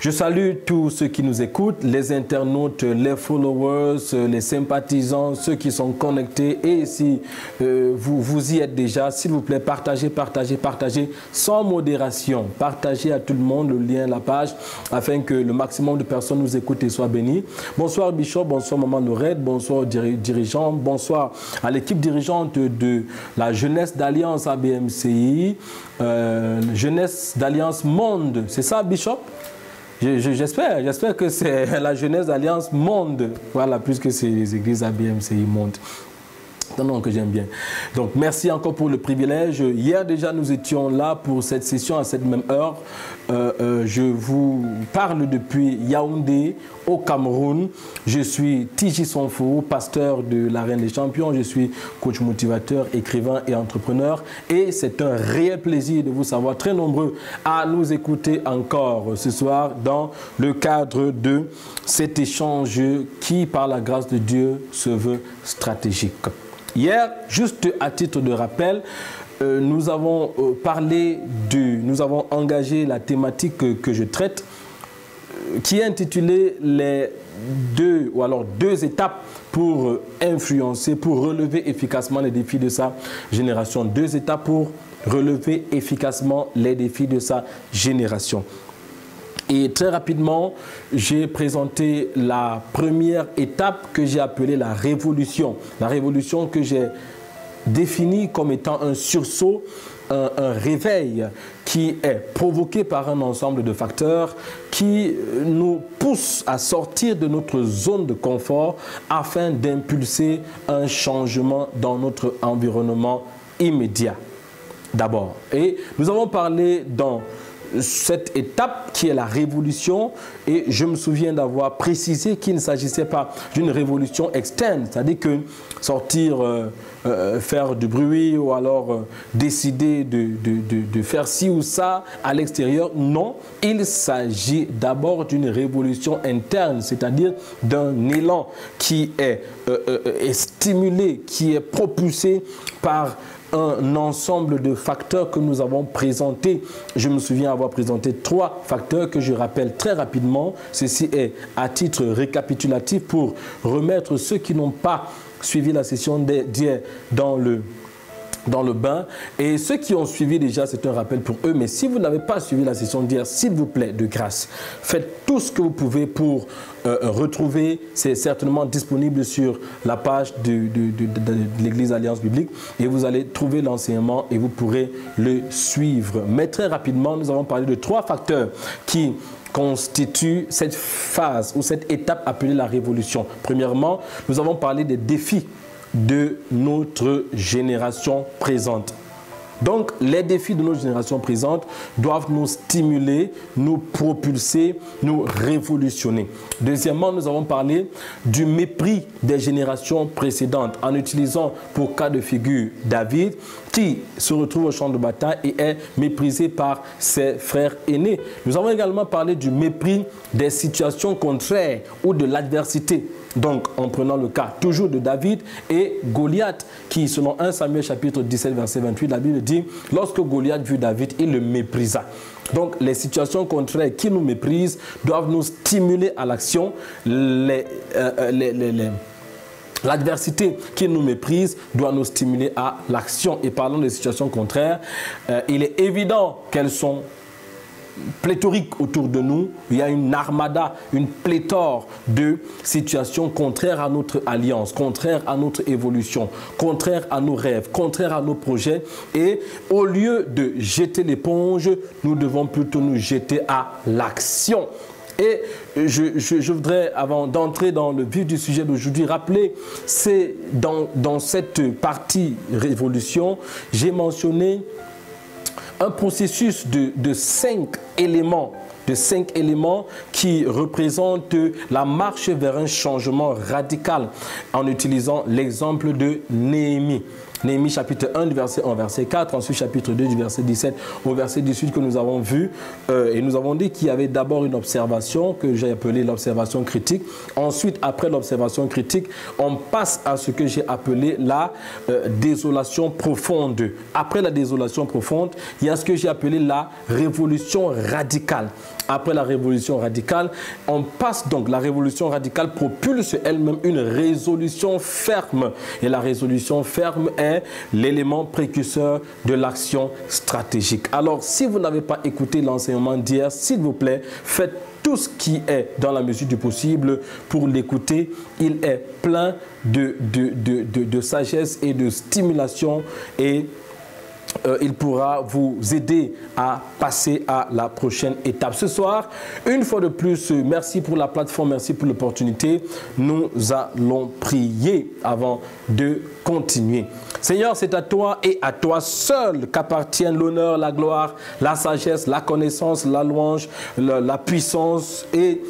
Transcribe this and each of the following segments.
Je salue tous ceux qui nous écoutent, les internautes, les followers, les sympathisants, ceux qui sont connectés. Et si vous y êtes déjà, s'il vous plaît, partagez, partagez, partagez, sans modération. Partagez à tout le monde le lien, la page, afin que le maximum de personnes nous écoutent et soient bénies. Bonsoir Bishop, bonsoir Maman Laurette, bonsoir aux dirigeants, bonsoir à l'équipe dirigeante de la Jeunesse d'Alliance ABMCI, Jeunesse d'Alliance Monde. C'est ça Bishop? J'espère que c'est la Jeunesse d'Alliance Monde, voilà, plus que c'est les églises ABMCI Monde. C'est un nom que j'aime bien. Donc, merci encore pour le privilège. Hier, déjà, nous étions là pour cette session à cette même heure. Je vous parle depuis Yaoundé, au Cameroun. Je suis Tiji Sonfo, pasteur de l'Arène des Champions. Je suis coach motivateur, écrivain et entrepreneur. Et c'est un réel plaisir de vous savoir très nombreux à nous écouter encore ce soir dans le cadre de cet échange qui, par la grâce de Dieu, se veut stratégique. Hier, juste à titre de rappel, nous avons nous avons engagé la thématique que je traite, qui est intitulée les deux étapes pour influencer, pour relever efficacement les défis de sa génération. 2 étapes pour relever efficacement les défis de sa génération. Et très rapidement, j'ai présenté la première étape que j'ai appelée la révolution. La révolution que j'ai définie comme étant un sursaut, un réveil qui est provoqué par un ensemble de facteurs qui nous poussent à sortir de notre zone de confort afin d'impulser un changement dans notre environnement immédiat d'abord. Et nous avons parlé dans cette étape qui est la révolution, et je me souviens d'avoir précisé qu'il ne s'agissait pas d'une révolution externe, c'est-à-dire que sortir, faire du bruit ou alors décider de faire ci ou ça à l'extérieur. Non, il s'agit d'abord d'une révolution interne, c'est-à-dire d'un élan qui est stimulé, qui est propulsé par un ensemble de facteurs que nous avons présentés. Je me souviens avoir présenté 3 facteurs que je rappelle très rapidement. Ceci est à titre récapitulatif pour remettre ceux qui n'ont pas suivi la session d'hier dans le bain. Et ceux qui ont suivi déjà, c'est un rappel pour eux. Mais si vous n'avez pas suivi la session d'hier, s'il vous plaît, de grâce, faites tout ce que vous pouvez pour retrouver. C'est certainement disponible sur la page de l'Église Alliance Biblique. Et vous allez trouver l'enseignement et vous pourrez le suivre. Mais très rapidement, nous avons parlé de 3 facteurs qui constituent cette phase ou cette étape appelée la révolution. Premièrement, nous avons parlé des défis de notre génération présente. Donc, les défis de notre génération présente doivent nous stimuler, nous propulser, nous révolutionner. Deuxièmement, nous avons parlé du mépris des générations précédentes en utilisant pour cas de figure David, qui se retrouve au champ de bataille et est méprisé par ses frères aînés. Nous avons également parlé du mépris des situations contraires ou de l'adversité. Donc, en prenant le cas toujours de David et Goliath, qui, selon 1 Samuel chapitre 17, verset 28, la Bible dit, lorsque Goliath vit David, il le méprisa. Donc, les situations contraires qui nous méprisent doivent nous stimuler à l'action. L'adversité qui nous méprise doit nous stimuler à l'action. Et parlant des situations contraires, il est évident qu'elles sont pléthorique autour de nous. Il y a une armada, une pléthore de situations contraires à notre alliance, contraires à notre évolution, contraires à nos rêves, contraires à nos projets. Et au lieu de jeter l'éponge, nous devons plutôt nous jeter à l'action. Et je voudrais, avant d'entrer dans le vif du sujet d'aujourd'hui, rappeler, c'est dans cette partie révolution, j'ai mentionné un processus de 5 éléments qui représentent la marche vers un changement radical en utilisant l'exemple de Néhémie. Néhémie chapitre 1 du verset 1 verset 4, ensuite chapitre 2 du verset 17 au verset 18 que nous avons vu. Et nous avons dit qu'il y avait d'abord une observation que j'ai appelée l'observation critique. Ensuite, après l'observation critique, on passe à ce que j'ai appelé la désolation profonde. Après la désolation profonde, il y a ce que j'ai appelé la révolution radicale. Après la révolution radicale, on passe donc, la révolution radicale propulse elle-même une résolution ferme. Et la résolution ferme est l'élément précurseur de l'action stratégique. Alors, si vous n'avez pas écouté l'enseignement d'hier, s'il vous plaît, faites tout ce qui est dans la mesure du possible pour l'écouter. Il est plein de sagesse et de stimulation et il pourra vous aider à passer à la prochaine étape. Ce soir, une fois de plus, merci pour la plateforme, merci pour l'opportunité. Nous allons prier avant de continuer. Seigneur, c'est à toi et à toi seul qu'appartiennent l'honneur, la gloire, la sagesse, la connaissance, la louange, la puissance et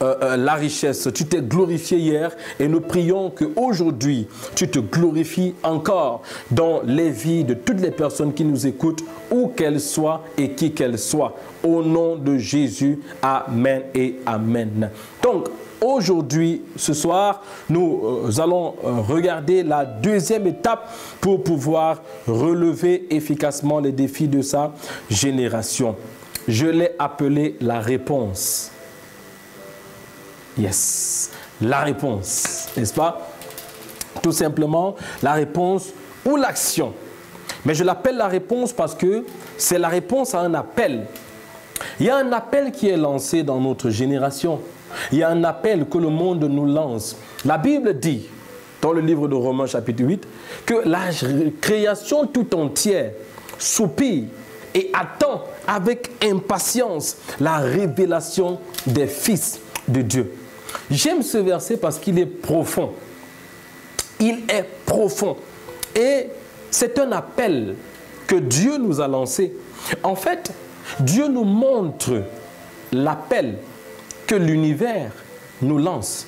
la richesse. Tu t'es glorifié hier et nous prions qu'aujourd'hui, tu te glorifies encore dans les vies de toutes les personnes qui nous écoutent, où qu'elles soient et qui qu'elles soient. Au nom de Jésus, amen et amen. Donc, aujourd'hui, ce soir, nous allons regarder la deuxième étape pour pouvoir relever efficacement les défis de sa génération. Je l'ai appelé la réponse. Yes, la réponse, n'est-ce pas? Tout simplement, la réponse ou l'action. Mais je l'appelle la réponse parce que c'est la réponse à un appel. Il y a un appel qui est lancé dans notre génération. Il y a un appel que le monde nous lance. La Bible dit, dans le livre de Romains chapitre 8, que la création tout entière soupire et attend avec impatience la révélation des fils de Dieu. J'aime ce verset parce qu'il est profond. Il est profond. Et c'est un appel que Dieu nous a lancé. En fait, Dieu nous montre l'appel que l'univers nous lance.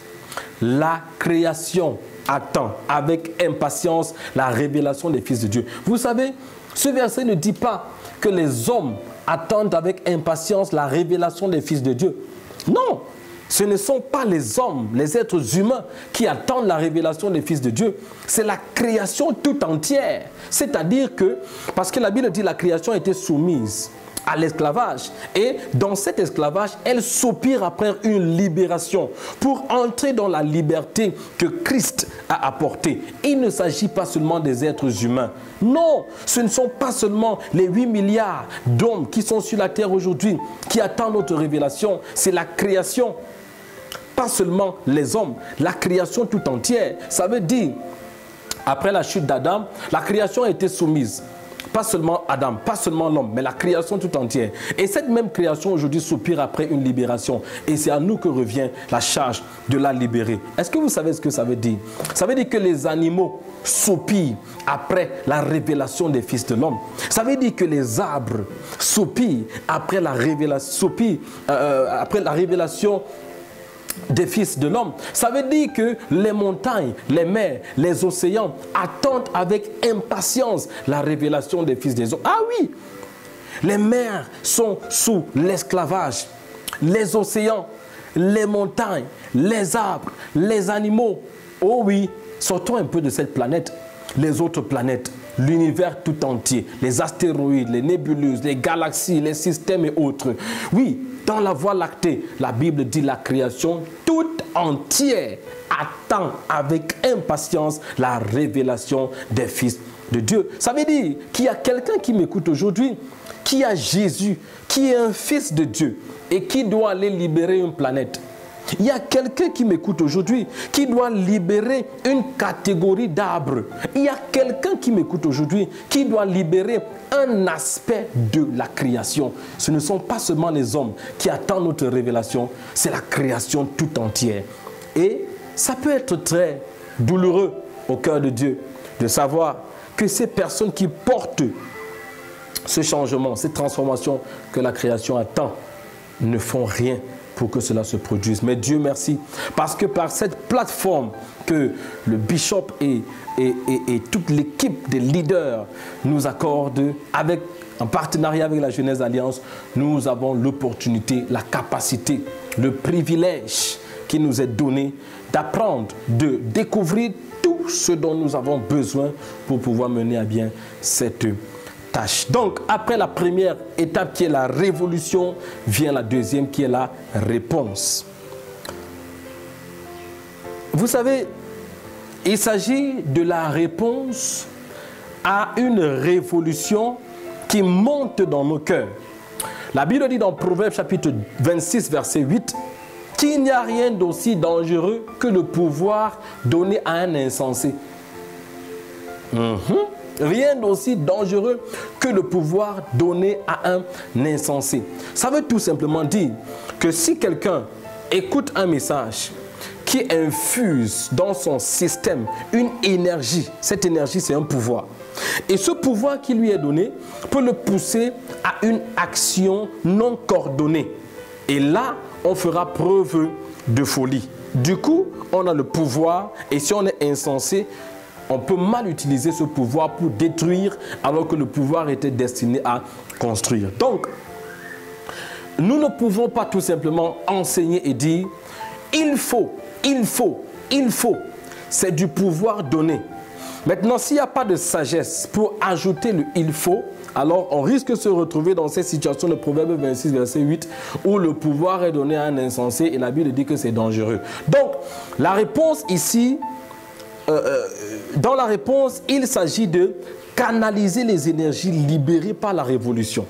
La création attend avec impatience la révélation des fils de Dieu. Vous savez, ce verset ne dit pas que les hommes attendent avec impatience la révélation des fils de Dieu. Non! Ce ne sont pas les hommes, les êtres humains qui attendent la révélation des fils de Dieu. C'est la création tout entière. C'est-à-dire que, parce que la Bible dit que la création était soumise à l'esclavage. Et dans cet esclavage, elle soupire après une libération pour entrer dans la liberté que Christ a apportée. Il ne s'agit pas seulement des êtres humains. Non, ce ne sont pas seulement les 8 milliards d'hommes qui sont sur la terre aujourd'hui qui attendent notre révélation. C'est la création. Pas seulement les hommes, la création tout entière. Ça veut dire, après la chute d'Adam, la création a été soumise. Pas seulement Adam, pas seulement l'homme, mais la création tout entière. Et cette même création aujourd'hui soupire après une libération. Et c'est à nous que revient la charge de la libérer. Est-ce que vous savez ce que ça veut dire? Ça veut dire que les animaux soupirent après la révélation des fils de l'homme. Ça veut dire que les arbres soupirent après la révélation, des fils de l'homme. Ça veut dire que les montagnes, les mers, les océans attendent avec impatience la révélation des fils des hommes. Ah oui, les mers sont sous l'esclavage, les océans, les montagnes, les arbres, les animaux. Oh oui, sortons un peu de cette planète. Les autres planètes, l'univers tout entier, les astéroïdes, les nébuleuses, les galaxies, les systèmes et autres. Oui, dans la Voie lactée, la Bible dit la création toute entière attend avec impatience la révélation des fils de Dieu. Ça veut dire qu'il y a quelqu'un qui m'écoute aujourd'hui, qui a Jésus, qui est un fils de Dieu et qui doit aller libérer une planète. Il y a quelqu'un qui m'écoute aujourd'hui qui doit libérer une catégorie d'arbres. Il y a quelqu'un qui m'écoute aujourd'hui qui doit libérer un aspect de la création. Ce ne sont pas seulement les hommes qui attendent notre révélation, c'est la création tout entière. Et ça peut être très douloureux au cœur de Dieu de savoir que ces personnes qui portent ce changement, cette transformation que la création attend, ne font rien pour que cela se produise. Mais Dieu merci, parce que par cette plateforme que le bishop et toute l'équipe des leaders nous accordent, en partenariat avec la Jeunesse Alliance, nous avons l'opportunité, la capacité, le privilège qui nous est donné d'apprendre, de découvrir tout ce dont nous avons besoin pour pouvoir mener à bien cette tâche. Donc, après la première étape qui est la révolution, vient la deuxième qui est la réponse. Vous savez, il s'agit de la réponse à une révolution qui monte dans nos cœurs. La Bible dit dans Proverbes chapitre 26, verset 8, qu'il n'y a rien d'aussi dangereux que le pouvoir donné à un insensé. Rien d'aussi dangereux que le pouvoir donné à un insensé. Ça veut tout simplement dire que si quelqu'un écoute un message qui infuse dans son système une énergie, cette énergie c'est un pouvoir. Et ce pouvoir qui lui est donné peut le pousser à une action non coordonnée. Et là, on fera preuve de folie. Du coup, on a le pouvoir et si on est insensé, on peut mal utiliser ce pouvoir pour détruire alors que le pouvoir était destiné à construire. Donc, nous ne pouvons pas tout simplement enseigner et dire « il faut ». C'est du pouvoir donné. Maintenant, s'il n'y a pas de sagesse pour ajouter le « il faut », alors on risque de se retrouver dans cette situation de Proverbe 26, verset 8, où le pouvoir est donné à un insensé et la Bible dit que c'est dangereux. Donc, la réponse ici, dans la réponse, il s'agit de canaliser les énergies libérées par la révolution.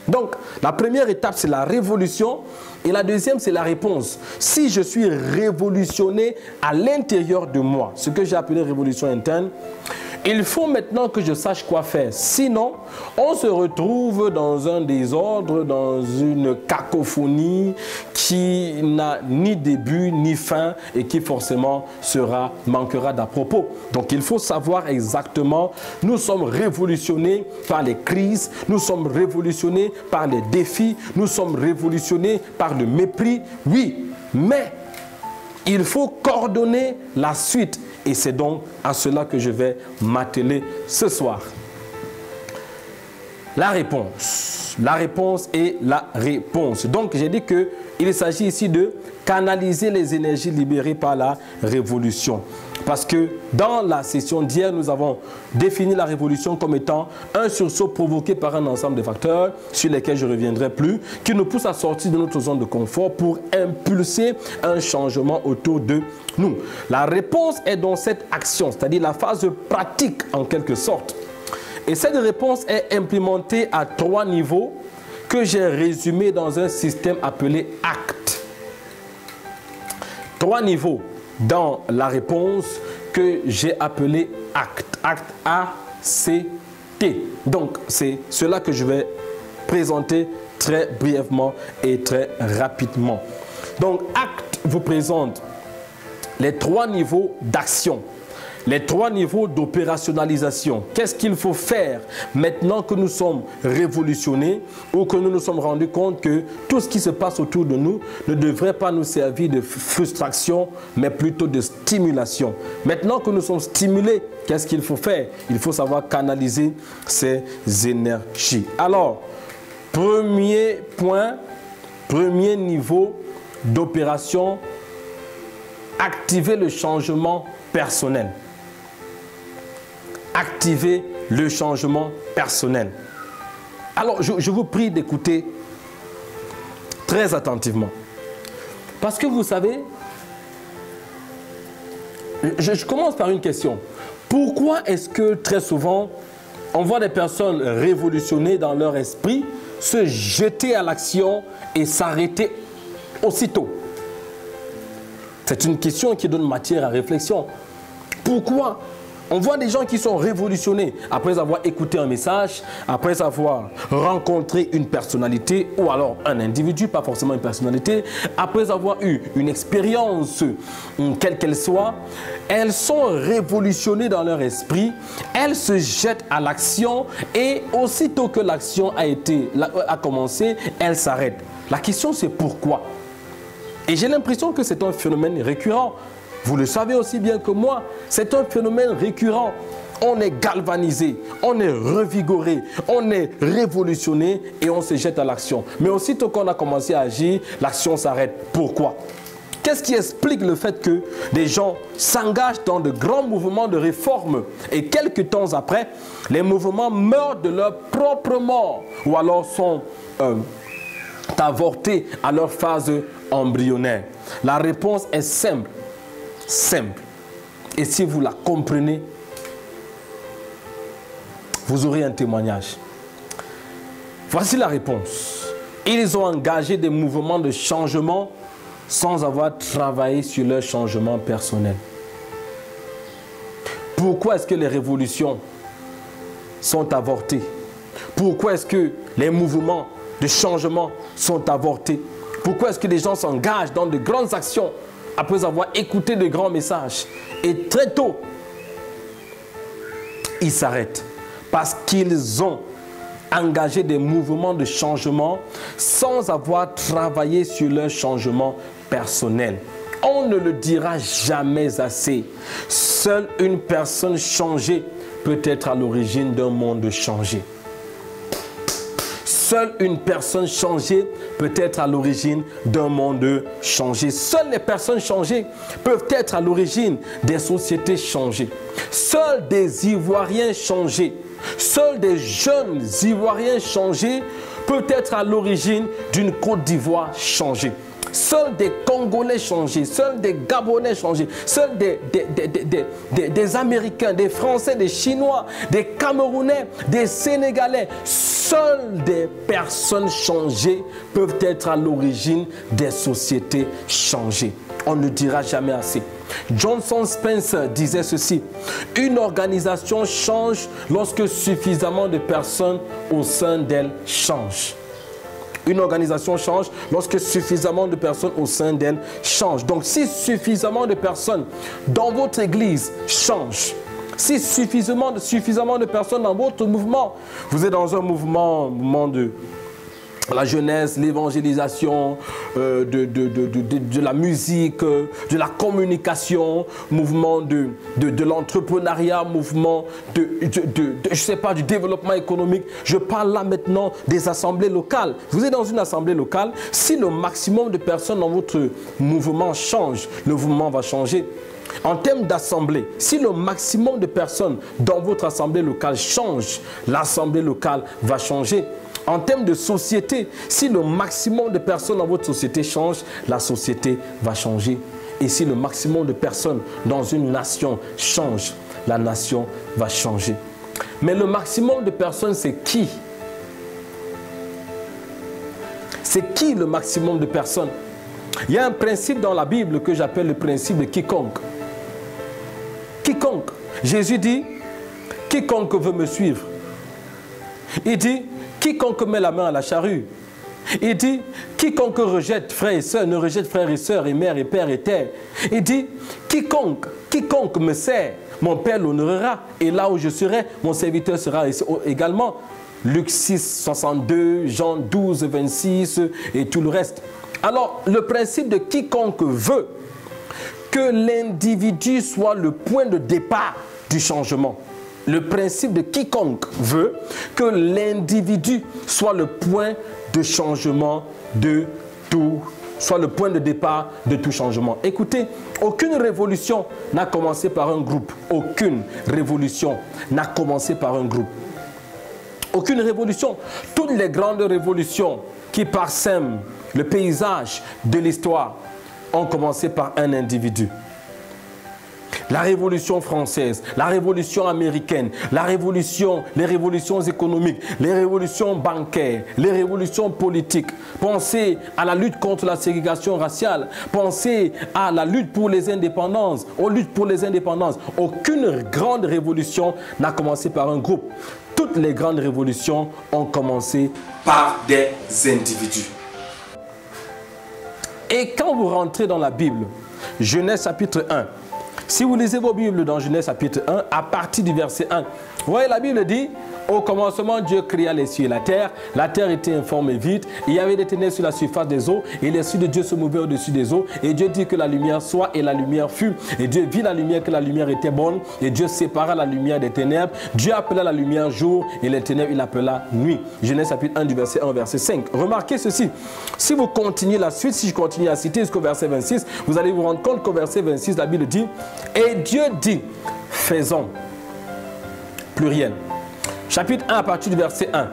Donc, la première étape, c'est la révolution et la deuxième, c'est la réponse. Si je suis révolutionné à l'intérieur de moi, ce que j'ai appelé révolution interne, il faut maintenant que je sache quoi faire. Sinon, on se retrouve dans un désordre, dans une cacophonie qui n'a ni début ni fin et qui forcément manquera d'à propos. Donc il faut savoir exactement, nous sommes révolutionnés par les crises, nous sommes révolutionnés par les défis, nous sommes révolutionnés par le mépris, oui, mais il faut coordonner la suite. Et c'est donc à cela que je vais m'atteler ce soir. La réponse. La réponse et la réponse. Donc j'ai dit qu'il s'agit ici de canaliser les énergies libérées par la révolution. Parce que dans la session d'hier, nous avons défini la révolution comme étant un sursaut provoqué par un ensemble de facteurs sur lesquels je ne reviendrai plus, qui nous pousse à sortir de notre zone de confort pour impulser un changement autour de nous. La réponse est dans cette action, c'est-à-dire la phase pratique en quelque sorte. Et cette réponse est implémentée à 3 niveaux que j'ai résumés dans un système appelé ACT. 3 niveaux dans la réponse que j'ai appelé ACT. ACT A-C-T. Donc, c'est cela que je vais présenter très brièvement et très rapidement. Donc, ACT vous présente les 3 niveaux d'action. Les 3 niveaux d'opérationnalisation. Qu'est-ce qu'il faut faire maintenant que nous sommes révolutionnés ou que nous nous sommes rendus compte que tout ce qui se passe autour de nous ne devrait pas nous servir de frustration, mais plutôt de stimulation. Maintenant que nous sommes stimulés, qu'est-ce qu'il faut faire? Il faut savoir canaliser ces énergies. Alors, premier point, premier niveau d'opération, activer le changement personnel. Activer le changement personnel. Alors, je vous prie d'écouter très attentivement. Parce que vous savez, je commence par une question. Pourquoi est-ce que très souvent, on voit des personnes révolutionner dans leur esprit, se jeter à l'action et s'arrêter aussitôt? C'est une question qui donne matière à réflexion. Pourquoi? On voit des gens qui sont révolutionnés après avoir écouté un message, après avoir rencontré une personnalité ou alors un individu, pas forcément une personnalité, après avoir eu une expérience, quelle qu'elle soit. Elles sont révolutionnées dans leur esprit, elles se jettent à l'action et aussitôt que l'action a commencé, elles s'arrêtent. La question c'est pourquoi? Et j'ai l'impression que c'est un phénomène récurrent. Vous le savez aussi bien que moi, c'est un phénomène récurrent. On est galvanisé, on est revigoré, on est révolutionné et on se jette à l'action. Mais aussitôt qu'on a commencé à agir, l'action s'arrête. Pourquoi? Qu'est-ce qui explique le fait que des gens s'engagent dans de grands mouvements de réforme et quelques temps après, les mouvements meurent de leur propre mort ou alors sont avortés à leur phase embryonnaire? La réponse est simple. Simple. Et si vous la comprenez, vous aurez un témoignage. Voici la réponse. Ils ont engagé des mouvements de changement sans avoir travaillé sur leur changement personnel. Pourquoi est-ce que les révolutions sont avortées? Pourquoi est-ce que les mouvements de changement sont avortés? Pourquoi est-ce que les gens s'engagent dans de grandes actions après avoir écouté de grands messages? Et très tôt, ils s'arrêtent parce qu'ils ont engagé des mouvements de changement sans avoir travaillé sur leur changement personnel. On ne le dira jamais assez. Seule une personne changée peut être à l'origine d'un monde changé. Seule une personne changée peut être à l'origine d'un monde changé. Seules les personnes changées peuvent être à l'origine des sociétés changées. Seuls des Ivoiriens changés, seuls des jeunes Ivoiriens changés peuvent être à l'origine d'une Côte d'Ivoire changée. Seuls des Congolais changés, seuls des Gabonais changés, seuls des Américains, des Français, des Chinois, des Camerounais, des Sénégalais, seules des personnes changées peuvent être à l'origine des sociétés changées. On ne dira jamais assez. Johnson Spencer disait ceci: une organisation change lorsque suffisamment de personnes au sein d'elle changent. Une organisation change lorsque suffisamment de personnes au sein d'elle changent. Donc si suffisamment de personnes dans votre église changent, si suffisamment de personnes dans votre mouvement, vous êtes dans un mouvement de la jeunesse, l'évangélisation, de la musique, de la communication, mouvement de l'entrepreneuriat, mouvement je sais pas, du développement économique. Je parle là maintenant des assemblées locales. Vous êtes dans une assemblée locale, si le maximum de personnes dans votre mouvement change, le mouvement va changer. En termes d'assemblée, si le maximum de personnes dans votre assemblée locale change, l'assemblée locale va changer. En termes de société, si le maximum de personnes dans votre société change, la société va changer. Et si le maximum de personnes dans une nation change, la nation va changer. Mais le maximum de personnes, c'est qui? C'est qui le maximum de personnes? Il y a un principe dans la Bible que j'appelle le principe de quiconque. Quiconque. Jésus dit, quiconque veut me suivre. Il dit, quiconque met la main à la charrue. Il dit, quiconque rejette frères et sœurs, ne rejette frères et sœurs et mère et père et terre. Il dit, quiconque me sert, mon Père l'honorera. Et là où je serai, mon serviteur sera également. Luc 6, 62, Jean 12, 26 et tout le reste. Alors, le principe de quiconque veut que l'individu soit le point de départ du changement. Le principe de quiconque veut que l'individu soit le point de changement de tout, soit le point de départ de tout changement. Écoutez, aucune révolution n'a commencé par un groupe. Aucune révolution n'a commencé par un groupe. Aucune révolution. Toutes les grandes révolutions qui parsèment le paysage de l'histoire ont commencé par un individu. La Révolution française, la Révolution américaine, les révolutions économiques, les révolutions bancaires, les révolutions politiques. Pensez à la lutte contre la ségrégation raciale. Pensez à la lutte pour les indépendances, aux luttes pour les indépendances. Aucune grande révolution n'a commencé par un groupe. Toutes les grandes révolutions ont commencé par des individus. Et quand vous rentrez dans la Bible, Genèse chapitre 1, Si vous lisez vos Bibles dans Genèse chapitre 1, à partir du verset 1, vous voyez, la Bible dit, au commencement, Dieu créa les cieux et la terre était informe et vide, il y avait des ténèbres sur la surface des eaux, et l'Esprit de Dieu se mouvait au-dessus des eaux, et Dieu dit que la lumière soit, et la lumière fut, et Dieu vit la lumière, que la lumière était bonne, et Dieu sépara la lumière des ténèbres, Dieu appela la lumière jour, et les ténèbres il appela nuit. Genèse chapitre 1 du verset 1 au verset 5. Remarquez ceci, si vous continuez la suite, si je continue à citer jusqu'au verset 26, vous allez vous rendre compte qu'au verset 26, la Bible dit, et Dieu dit, faisons, pluriel. Chapitre 1 à partir du verset 1.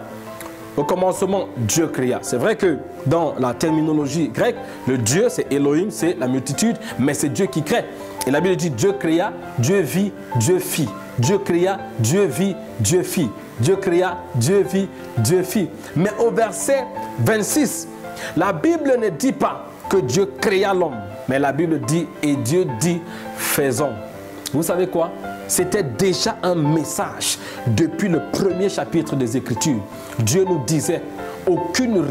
Au commencement, Dieu créa. C'est vrai que dans la terminologie grecque, le Dieu, c'est Elohim, c'est la multitude, mais c'est Dieu qui crée. Et la Bible dit, Dieu créa, Dieu vit, Dieu fit. Dieu créa, Dieu vit, Dieu fit. Dieu créa, Dieu vit, Dieu fit. Mais au verset 26, la Bible ne dit pas que Dieu créa l'homme, mais la Bible dit, et Dieu dit, faisons. Vous savez quoi? C'était déjà un message depuis le premier chapitre des Écritures. Dieu nous disait, aucune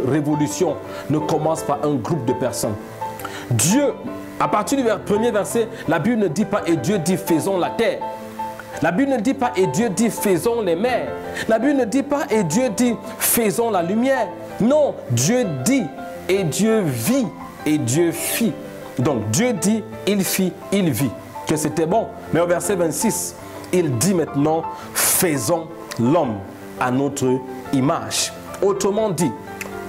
révolution ne commence par un groupe de personnes. Dieu, à partir du premier verset, la Bible ne dit pas, et Dieu dit, faisons la terre. La Bible ne dit pas, et Dieu dit, faisons les mers. La Bible ne dit pas, et Dieu dit, faisons la lumière. Non, Dieu dit, et Dieu vit, et Dieu fit. Donc Dieu dit, il fit, il vit. Que c'était bon. Mais au verset 26, il dit maintenant, faisons l'homme à notre image. Autrement dit,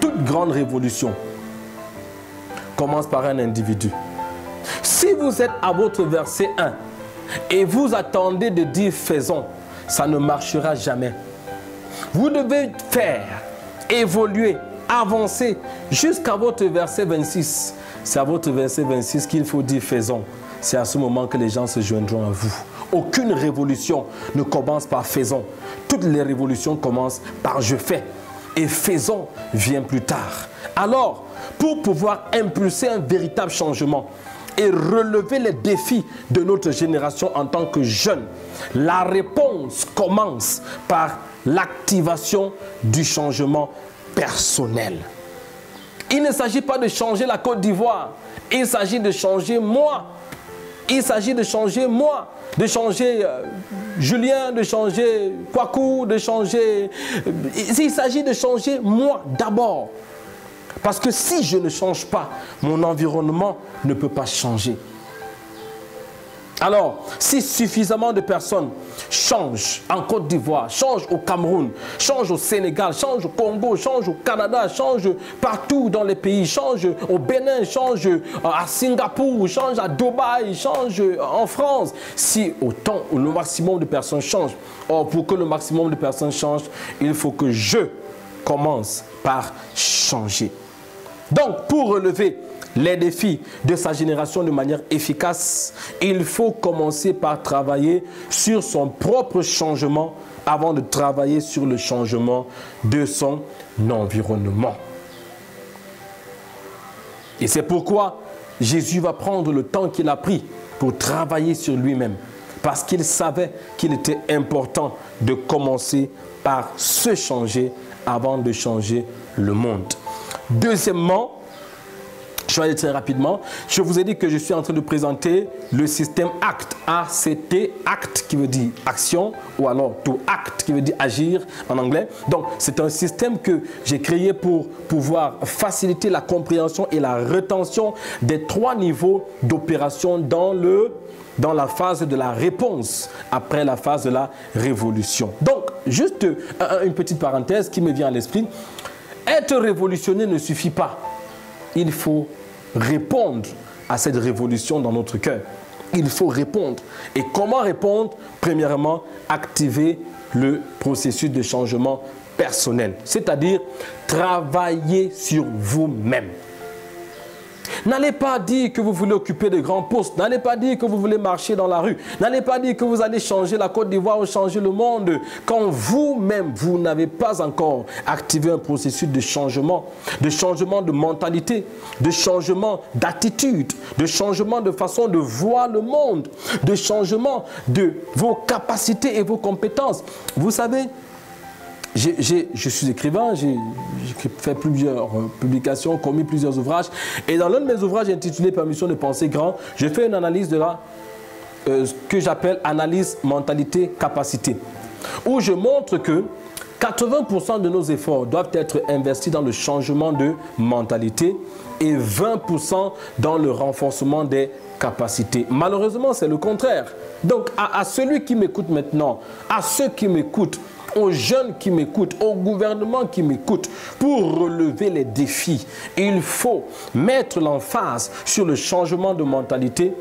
toute grande révolution commence par un individu. Si vous êtes à votre verset 1 et vous attendez de dire faisons, ça ne marchera jamais. Vous devez faire, évoluer, avancer jusqu'à votre verset 26. C'est à votre verset 26 qu'il faut dire faisons. C'est à ce moment que les gens se joindront à vous. Aucune révolution ne commence par faisons. Toutes les révolutions commencent par je fais. Et faisons vient plus tard. Alors, pour pouvoir impulser un véritable changement et relever les défis de notre génération en tant que jeunes, la réponse commence par l'activation du changement personnel. Il ne s'agit pas de changer la Côte d'Ivoire. Il s'agit de changer moi. Il s'agit de changer moi, de changer Julien, de changer Kwaku, de changer... Il s'agit de changer moi d'abord. Parce que si je ne change pas, mon environnement ne peut pas changer. Alors, si suffisamment de personnes changent en Côte d'Ivoire, changent au Cameroun, changent au Sénégal, changent au Congo, changent au Canada, changent partout dans les pays, changent au Bénin, changent à Singapour, changent à Dubaï, changent en France, si autant le maximum de personnes changent. Or, pour que le maximum de personnes changent, il faut que je commence par changer. Donc, pour relever les défis de sa génération de manière efficace, il faut commencer par travailler sur son propre changement avant de travailler sur le changement de son environnement. Et c'est pourquoi Jésus va prendre le temps qu'il a pris pour travailler sur lui-même. Parce qu'il savait qu'il était important de commencer par se changer avant de changer le monde. Deuxièmement, je vais aller très rapidement. Je vous ai dit que je suis en train de présenter le système ACT. A-C-T, ACT qui veut dire action, ou alors to act qui veut dire agir en anglais. Donc, c'est un système que j'ai créé pour pouvoir faciliter la compréhension et la rétention des 3 niveaux d'opération dans la phase de la réponse, après la phase de la révolution. Donc, juste une petite parenthèse qui me vient à l'esprit. Être révolutionné ne suffit pas. Il faut répondre à cette révolution dans notre cœur. Il faut répondre. Et comment répondre? Premièrement, activer le processus de changement personnel. C'est-à-dire travailler sur vous-même. N'allez pas dire que vous voulez occuper de grands postes. N'allez pas dire que vous voulez marcher dans la rue. N'allez pas dire que vous allez changer la Côte d'Ivoire ou changer le monde. Quand vous-même, vous n'avez pas encore activé un processus de changement de mentalité, de changement d'attitude, de changement de façon de voir le monde, de changement de vos capacités et vos compétences. Vous savez, je suis écrivain, j'ai fait plusieurs publications, commis plusieurs ouvrages. Et dans l'un de mes ouvrages intitulé « Permission de penser grand », je fais une analyse de que j'appelle analyse mentalité capacité, où je montre que 80% de nos efforts doivent être investis dans le changement de mentalité et 20% dans le renforcement des capacités. Malheureusement, c'est le contraire. Donc, à celui qui m'écoute maintenant, à ceux qui m'écoutent, aux jeunes qui m'écoutent, au gouvernement qui m'écoute, pour relever les défis, il faut mettre l'emphase sur le changement de mentalité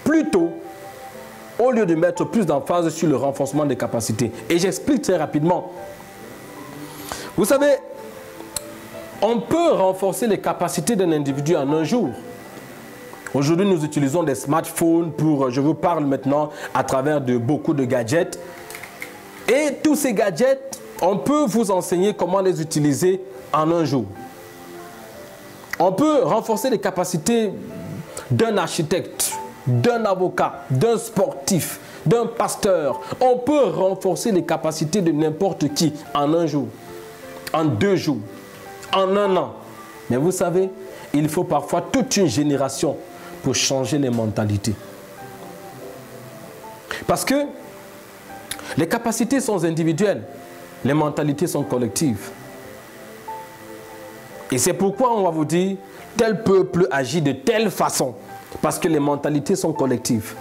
plutôt au lieu de mettre plus d'emphase sur le renforcement des capacités. Et j'explique très rapidement. Vous savez, on peut renforcer les capacités d'un individu en un jour. Aujourd'hui, nous utilisons des smartphones pour, je vous parle maintenant à travers de beaucoup de gadgets. Et tous ces gadgets, on peut vous enseigner comment les utiliser en un jour. On peut renforcer les capacités d'un architecte, d'un avocat, d'un sportif, d'un pasteur. On peut renforcer les capacités de n'importe qui en un jour, en 2 jours, en 1 an. Mais vous savez, il faut parfois toute une génération pour changer les mentalités. Parce que les capacités sont individuelles, les mentalités sont collectives. Et c'est pourquoi on va vous dire, tel peuple agit de telle façon, parce que les mentalités sont collectives.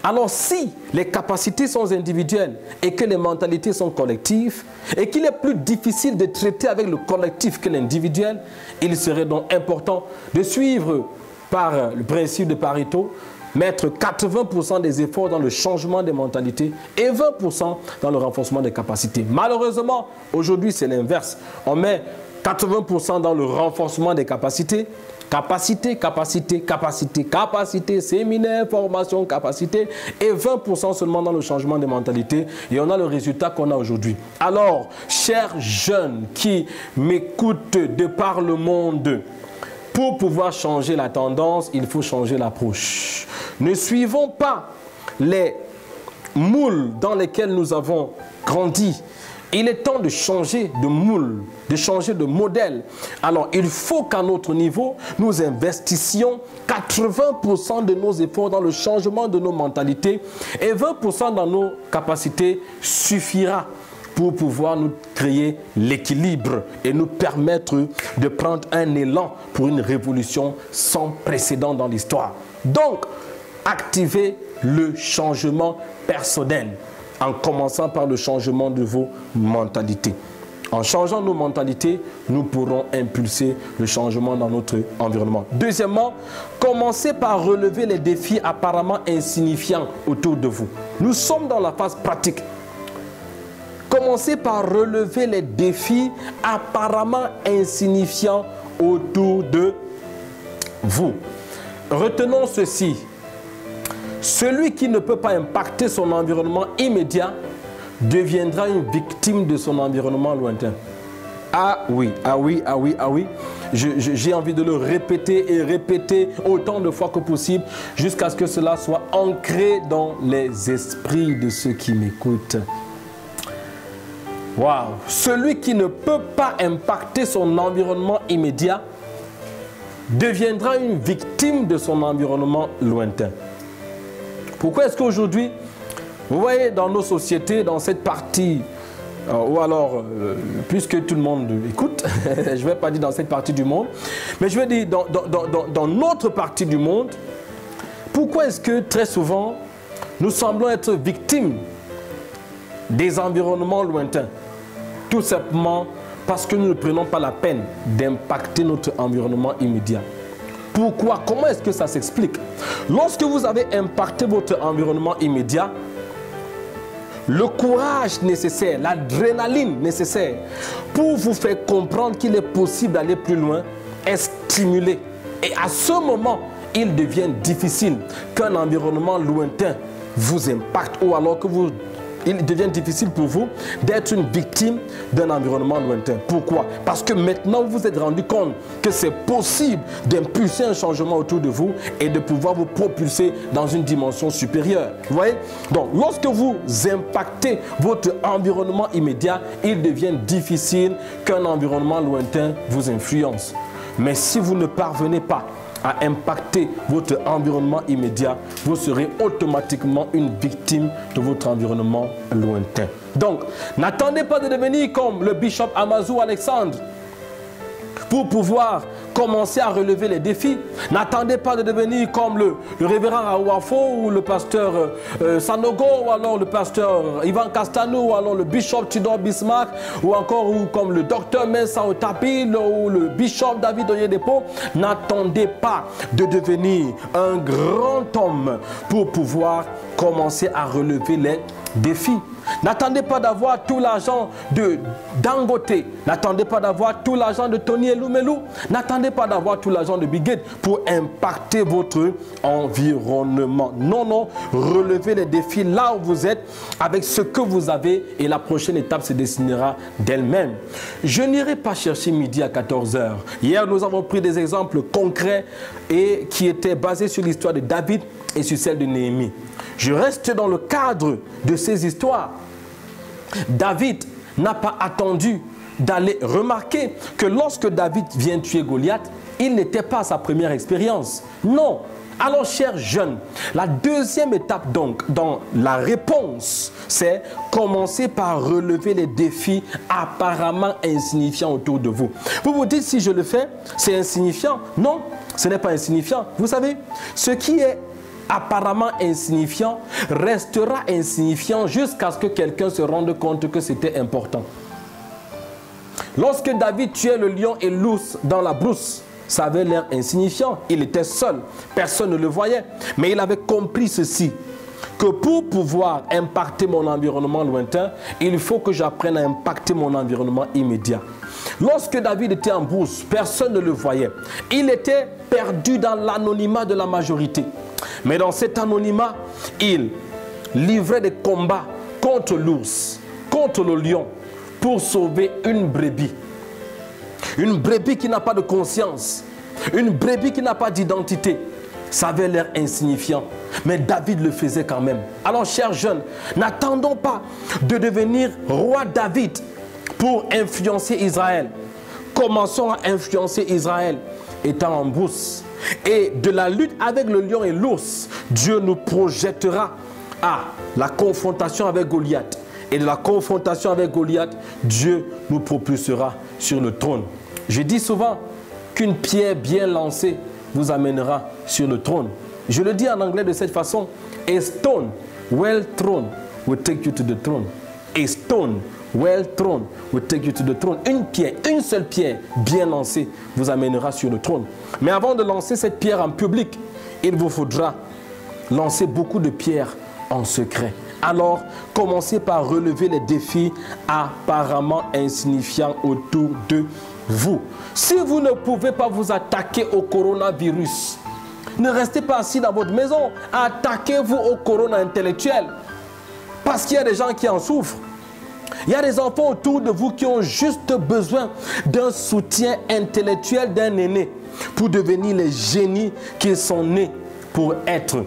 Alors si les capacités sont individuelles et que les mentalités sont collectives, et qu'il est plus difficile de traiter avec le collectif que l'individuel, il serait donc important de suivre par le principe de Pareto, mettre 80% des efforts dans le changement des mentalités et 20% dans le renforcement des capacités. Malheureusement, aujourd'hui c'est l'inverse. On met 80% dans le renforcement des capacités, capacité, séminaire, formation, capacité, et 20% seulement dans le changement des mentalités. Et on a le résultat qu'on a aujourd'hui. Alors, chers jeunes qui m'écoutent de par le monde, pour pouvoir changer la tendance, il faut changer l'approche. Ne suivons pas les moules dans lesquels nous avons grandi. Il est temps de changer de moule, de changer de modèle. Alors, il faut qu'à notre niveau, nous investissions 80% de nos efforts dans le changement de nos mentalités et 20% dans nos capacités suffira pour pouvoir nous créer l'équilibre et nous permettre de prendre un élan pour une révolution sans précédent dans l'histoire. Donc, activez le changement personnel en commençant par le changement de vos mentalités. En changeant nos mentalités, nous pourrons impulser le changement dans notre environnement. Deuxièmement, commencez par relever les défis apparemment insignifiants autour de vous. Nous sommes dans la phase pratique. Commencez par relever les défis apparemment insignifiants autour de vous. Retenons ceci. Celui qui ne peut pas impacter son environnement immédiat deviendra une victime de son environnement lointain. Ah oui, ah oui, ah oui, ah oui. J'ai envie de le répéter et répéter autant de fois que possible jusqu'à ce que cela soit ancré dans les esprits de ceux qui m'écoutent. Waouh! Celui qui ne peut pas impacter son environnement immédiat deviendra une victime de son environnement lointain. Pourquoi est-ce qu'aujourd'hui, vous voyez dans nos sociétés, dans cette partie, ou alors, puisque tout le monde écoute, je ne vais pas dire dans cette partie du monde, mais je vais dire dans notre partie du monde, pourquoi est-ce que très souvent, nous semblons être victimes des environnements lointains? Tout simplement parce que nous ne prenons pas la peine d'impacter notre environnement immédiat. Pourquoi? Comment est-ce que ça s'explique? Lorsque vous avez impacté votre environnement immédiat, le courage nécessaire, l'adrénaline nécessaire pour vous faire comprendre qu'il est possible d'aller plus loin est stimulé. Et à ce moment, il devient difficile qu'un environnement lointain vous impacte ou alors que il devient difficile pour vous d'être une victime d'un environnement lointain. Pourquoi? Parce que maintenant vous vous êtes rendu compte que c'est possible d'impulser un changement autour de vous et de pouvoir vous propulser dans une dimension supérieure. Vous voyez? Donc, lorsque vous impactez votre environnement immédiat, il devient difficile qu'un environnement lointain vous influence. Mais si vous ne parvenez pas à impacter votre environnement immédiat, vous serez automatiquement une victime de votre environnement lointain. Donc, n'attendez pas de devenir comme le bishop Amazou Alexandre pour pouvoir commencer à relever les défis. N'attendez pas de devenir comme le révérend Awafo ou le pasteur Sanogo ou alors le pasteur Ivan Castano ou alors le bishop Tudor Bismarck ou encore comme le docteur Mensa Otapil ou le bishop David Oyedepo. N'attendez pas de devenir un grand homme pour pouvoir commencer à relever les défis. N'attendez pas d'avoir tout l'argent de Dangote. N'attendez pas d'avoir tout l'argent de Tony Elumelou. N'attendez pas d'avoir tout l'argent de Bill Gates pour impacter votre environnement. Non, non. Relevez les défis là où vous êtes avec ce que vous avez et la prochaine étape se dessinera d'elle-même. Je n'irai pas chercher midi à 14 h. Hier, nous avons pris des exemples concrets et qui étaient basés sur l'histoire de David et sur celle de Néhémie. Je reste dans le cadre de ces histoires. David n'a pas attendu d'aller remarquer que lorsque David vient tuer Goliath, il n'était pas à sa première expérience. Non. Alors, chers jeunes, la deuxième étape donc dans la réponse, c'est commencer par relever les défis apparemment insignifiants autour de vous. Vous vous dites, si je le fais, c'est insignifiant. Non, ce n'est pas insignifiant. Vous savez, ce qui est apparemment insignifiant restera insignifiant jusqu'à ce que quelqu'un se rende compte que c'était important. Lorsque David tuait le lion et l'ours dans la brousse, ça avait l'air insignifiant. Il était seul, personne ne le voyait. Mais il avait compris ceci, que pour pouvoir impacter mon environnement lointain, il faut que j'apprenne à impacter mon environnement immédiat. Lorsque David était en brousse, personne ne le voyait. Il était perdu dans l'anonymat de la majorité. Mais dans cet anonymat, il livrait des combats contre l'ours, contre le lion, pour sauver une brebis. Une brebis qui n'a pas de conscience, une brebis qui n'a pas d'identité. Ça avait l'air insignifiant, mais David le faisait quand même. Alors, chers jeunes, n'attendons pas de devenir roi David pour influencer Israël. Commençons à influencer Israël étant en brousse. Et de la lutte avec le lion et l'ours, Dieu nous projettera à la confrontation avec Goliath. Et de la confrontation avec Goliath, Dieu nous propulsera sur le trône. Je dis souvent qu'une pierre bien lancée vous amènera sur le trône. Je le dis en anglais de cette façon. A stone well thrown will take you to the throne. A stone well thrown will take you to the throne. Une pierre, une seule pierre bien lancée vous amènera sur le trône. Mais avant de lancer cette pierre en public, il vous faudra lancer beaucoup de pierres en secret. Alors, commencez par relever les défis apparemment insignifiants autour de vous. Si vous ne pouvez pas vous attaquer au coronavirus, ne restez pas assis dans votre maison. Attaquez-vous au corona intellectuel. Parce qu'il y a des gens qui en souffrent. Il y a des enfants autour de vous qui ont juste besoin d'un soutien intellectuel d'un aîné pour devenir les génies qu'ils sont nés pour être.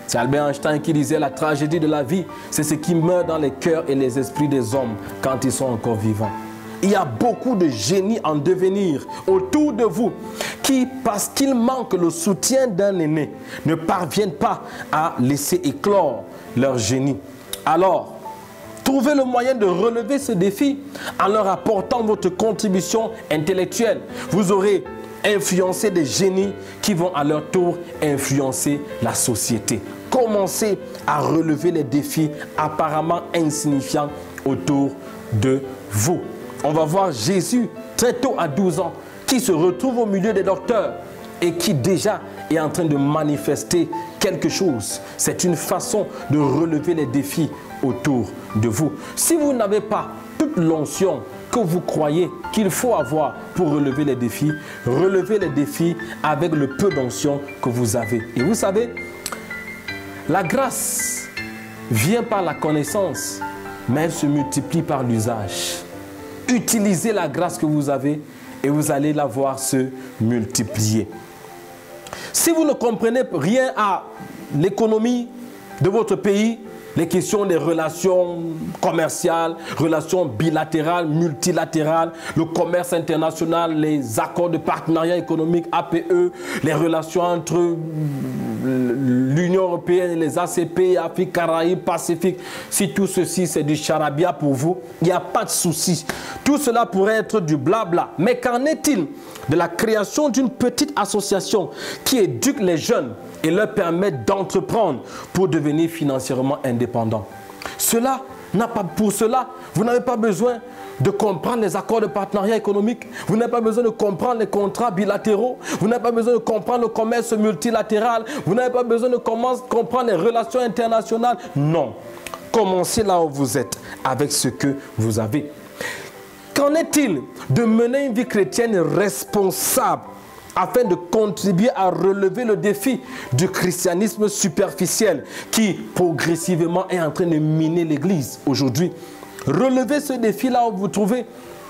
C'est Albert Einstein qui disait la tragédie de la vie, c'est ce qui meurt dans les cœurs et les esprits des hommes quand ils sont encore vivants. Il y a beaucoup de génies en devenir autour de vous qui, parce qu'ils manquent le soutien d'un aîné, ne parviennent pas à laisser éclore leur génie. Alors, trouvez le moyen de relever ce défi en leur apportant votre contribution intellectuelle. Vous aurez influencé des génies qui vont à leur tour influencer la société. Commencez à relever les défis apparemment insignifiants autour de vous. On va voir Jésus très tôt à 12 ans qui se retrouve au milieu des docteurs et qui déjà est en train de manifester quelque chose. C'est une façon de relever les défis autour de vous. Si vous n'avez pas toute l'onction que vous croyez qu'il faut avoir pour relever les défis, relevez les défis avec le peu d'onction que vous avez. Et vous savez, la grâce vient par la connaissance, mais elle se multiplie par l'usage. Utilisez la grâce que vous avez et vous allez la voir se multiplier. Si vous ne comprenez rien à l'économie de votre pays, les questions des relations commerciales, relations bilatérales, multilatérales, le commerce international, les accords de partenariat économique APE, les relations entre l'Union européenne et les ACP, Afrique, Caraïbes, Pacifique. Si tout ceci c'est du charabia pour vous, il n'y a pas de souci. Tout cela pourrait être du blabla. Mais qu'en est-il de la création d'une petite association qui éduque les jeunes et leur permet d'entreprendre pour devenir financièrement indépendants? Pour cela, vous n'avez pas besoin de comprendre les accords de partenariat économique, vous n'avez pas besoin de comprendre les contrats bilatéraux, vous n'avez pas besoin de comprendre le commerce multilatéral, vous n'avez pas besoin de comprendre les relations internationales. Non. Commencez là où vous êtes, avec ce que vous avez. Qu'en est-il de mener une vie chrétienne responsable afin de contribuer à relever le défi du christianisme superficiel qui progressivement est en train de miner l'Église aujourd'hui? Relevez ce défi là où vous vous trouvez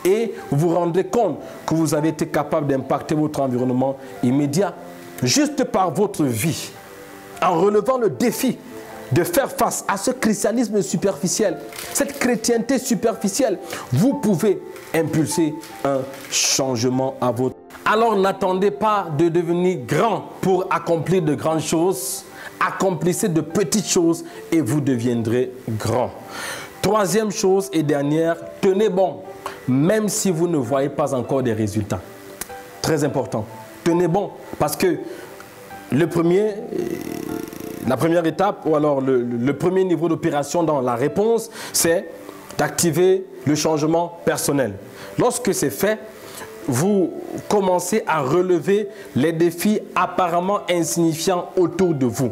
et vous vous rendrez compte que vous avez été capable d'impacter votre environnement immédiat juste par votre vie, en relevant le défi de faire face à ce christianisme superficiel, cette chrétienté superficielle. Vous pouvez impulser un changement à votre... Alors n'attendez pas de devenir grand pour accomplir de grandes choses. Accomplissez de petites choses et vous deviendrez grand. Troisième chose et dernière, tenez bon, même si vous ne voyez pas encore des résultats. Très important. Tenez bon, parce que la première étape, ou alors le premier niveau d'opération dans la réponse, c'est d'activer le changement personnel. Lorsque c'est fait, vous commencez à relever les défis apparemment insignifiants autour de vous.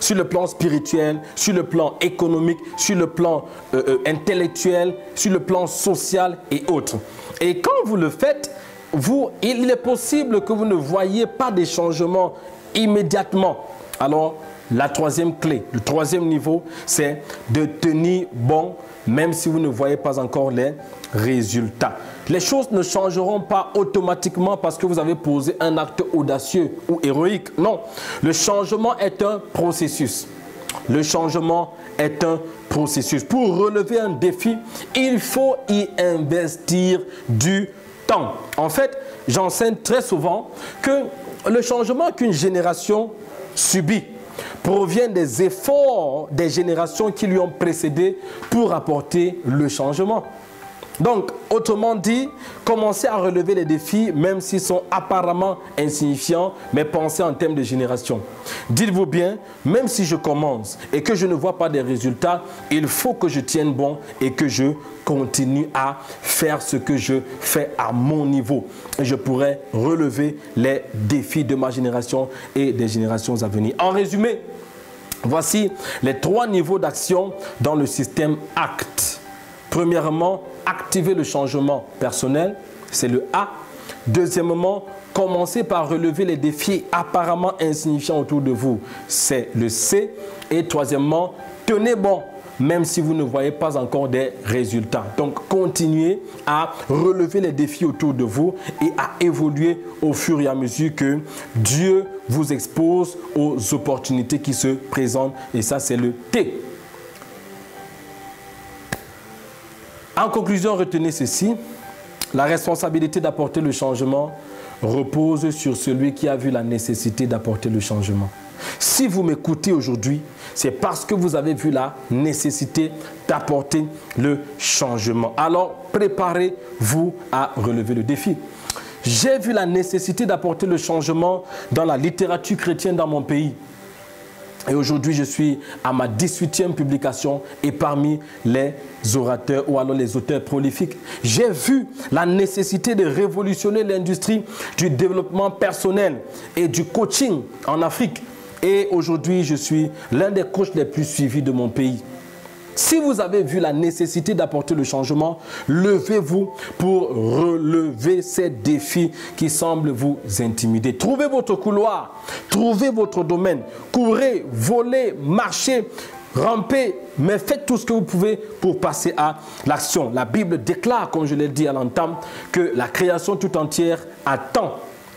Sur le plan spirituel, sur le plan économique, sur le plan intellectuel, sur le plan social et autres. Et quand vous le faites, il est possible que vous ne voyez pas des changements immédiatement. Alors, la troisième clé, le troisième niveau, c'est de tenir bon, même si vous ne voyez pas encore les résultats. Les choses ne changeront pas automatiquement parce que vous avez posé un acte audacieux ou héroïque. Non, le changement est un processus. Le changement est un processus. Pour relever un défi, il faut y investir du temps. En fait, j'enseigne très souvent que le changement qu'une génération subit provient des efforts des générations qui lui ont précédé pour apporter le changement. Donc, autrement dit, commencez à relever les défis, même s'ils sont apparemment insignifiants, mais pensez en termes de génération. Dites-vous bien, même si je commence et que je ne vois pas des résultats, il faut que je tienne bon et que je continue à faire ce que je fais à mon niveau. Et je pourrai relever les défis de ma génération et des générations à venir. En résumé, voici les 3 niveaux d'action dans le système ACT. Premièrement, activer le changement personnel, c'est le A. Deuxièmement, commencez par relever les défis apparemment insignifiants autour de vous, c'est le C. Et troisièmement, tenez bon, même si vous ne voyez pas encore des résultats. Donc, continuez à relever les défis autour de vous et à évoluer au fur et à mesure que Dieu vous expose aux opportunités qui se présentent. Et ça, c'est le T. En conclusion, retenez ceci, la responsabilité d'apporter le changement repose sur celui qui a vu la nécessité d'apporter le changement. Si vous m'écoutez aujourd'hui, c'est parce que vous avez vu la nécessité d'apporter le changement. Alors, préparez-vous à relever le défi. J'ai vu la nécessité d'apporter le changement dans la littérature chrétienne dans mon pays. Et aujourd'hui, je suis à ma 18e publication et parmi les orateurs ou alors les auteurs prolifiques. J'ai vu la nécessité de révolutionner l'industrie du développement personnel et du coaching en Afrique. Et aujourd'hui, je suis l'un des coachs les plus suivis de mon pays. Si vous avez vu la nécessité d'apporter le changement, levez-vous pour relever ces défis qui semblent vous intimider. Trouvez votre couloir, trouvez votre domaine, courez, volez, marchez, rampez, mais faites tout ce que vous pouvez pour passer à l'action. La Bible déclare, comme je l'ai dit à l'entame, que la création tout entière attend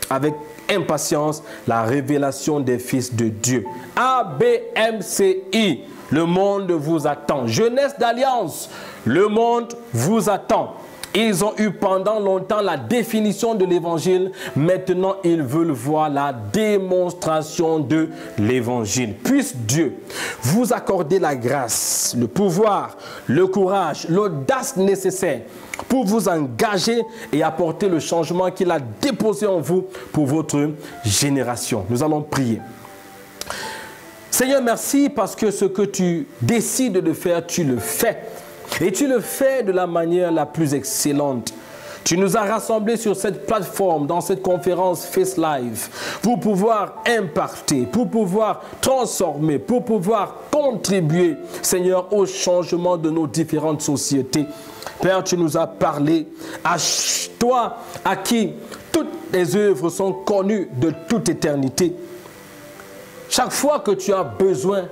avec impatience la révélation des fils de Dieu. ABMCI, le monde vous attend. Jeunesse d'Alliance, le monde vous attend. Ils ont eu pendant longtemps la définition de l'évangile. Maintenant, ils veulent voir la démonstration de l'évangile. Puisse Dieu vous accorder la grâce, le pouvoir, le courage, l'audace nécessaire pour vous engager et apporter le changement qu'il a déposé en vous pour votre génération. Nous allons prier. Seigneur, merci parce que ce que tu décides de faire, tu le fais. Et tu le fais de la manière la plus excellente. Tu nous as rassemblés sur cette plateforme, dans cette conférence Face Live, pour pouvoir impacter, pour pouvoir transformer, pour pouvoir contribuer, Seigneur, au changement de nos différentes sociétés. Père, tu nous as parlé à toi, à qui toutes les œuvres sont connues de toute éternité. Chaque fois que tu as besoin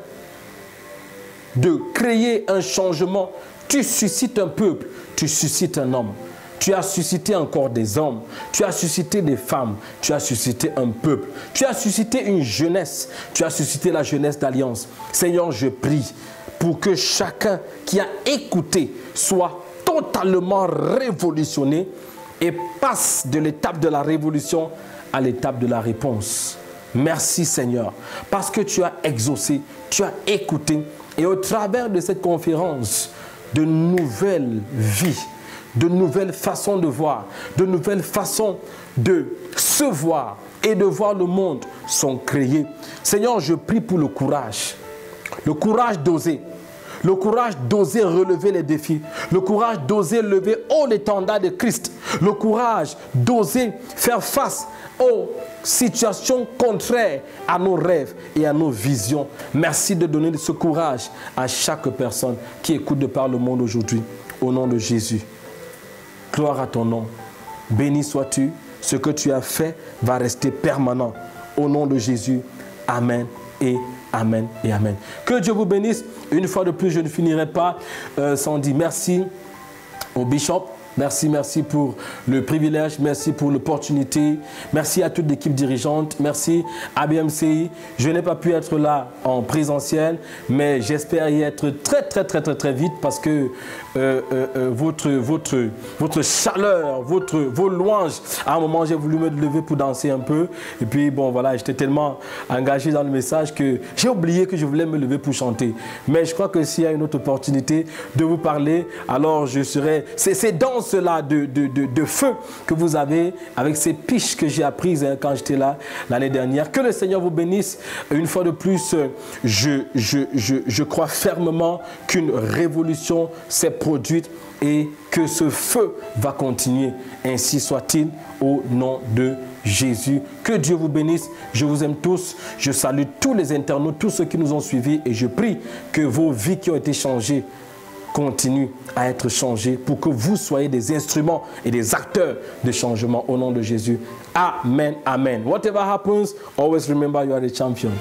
de créer un changement, tu suscites un peuple, tu suscites un homme. Tu as suscité encore des hommes, tu as suscité des femmes, tu as suscité un peuple, tu as suscité une jeunesse, tu as suscité la jeunesse d'Alliance. Seigneur, je prie pour que chacun qui a écouté soit totalement révolutionné et passe de l'étape de la révolution à l'étape de la réponse. Merci Seigneur, parce que tu as exaucé, tu as écouté et au travers de cette conférence, de nouvelles vies, de nouvelles façons de voir, de nouvelles façons de se voir et de voir le monde sont créées. Seigneur, je prie pour le courage d'oser. Le courage d'oser relever les défis. Le courage d'oser lever haut l'étendard de Christ. Le courage d'oser faire face aux situations contraires à nos rêves et à nos visions. Merci de donner ce courage à chaque personne qui écoute de par le monde aujourd'hui. Au nom de Jésus. Gloire à ton nom. Béni sois-tu. Ce que tu as fait va rester permanent. Au nom de Jésus. Amen et amen et amen. Que Dieu vous bénisse. Une fois de plus, je ne finirai pas sans dire merci au bishop. Merci pour le privilège, merci pour l'opportunité, merci à toute l'équipe dirigeante, merci à BMCI. Je n'ai pas pu être là en présentiel, mais j'espère y être très vite parce que votre chaleur, vos louanges, à un moment j'ai voulu me lever pour danser un peu et puis bon voilà, j'étais tellement engagé dans le message que j'ai oublié que je voulais me lever pour chanter. Mais je crois que s'il y a une autre opportunité de vous parler, alors je serai... C'est dans cela de feu que vous avez avec ces piches que j'ai apprises quand j'étais là l'année dernière. Que le Seigneur vous bénisse. Une fois de plus, je crois fermement qu'une révolution s'est produite et que ce feu va continuer. Ainsi soit-il au nom de Jésus. Que Dieu vous bénisse. Je vous aime tous. Je salue tous les internautes, tous ceux qui nous ont suivis et je prie que vos vies qui ont été changées continue à être changé pour que vous soyez des instruments et des acteurs de changement au nom de Jésus. Amen, amen. Whatever happens, always remember you are the champion.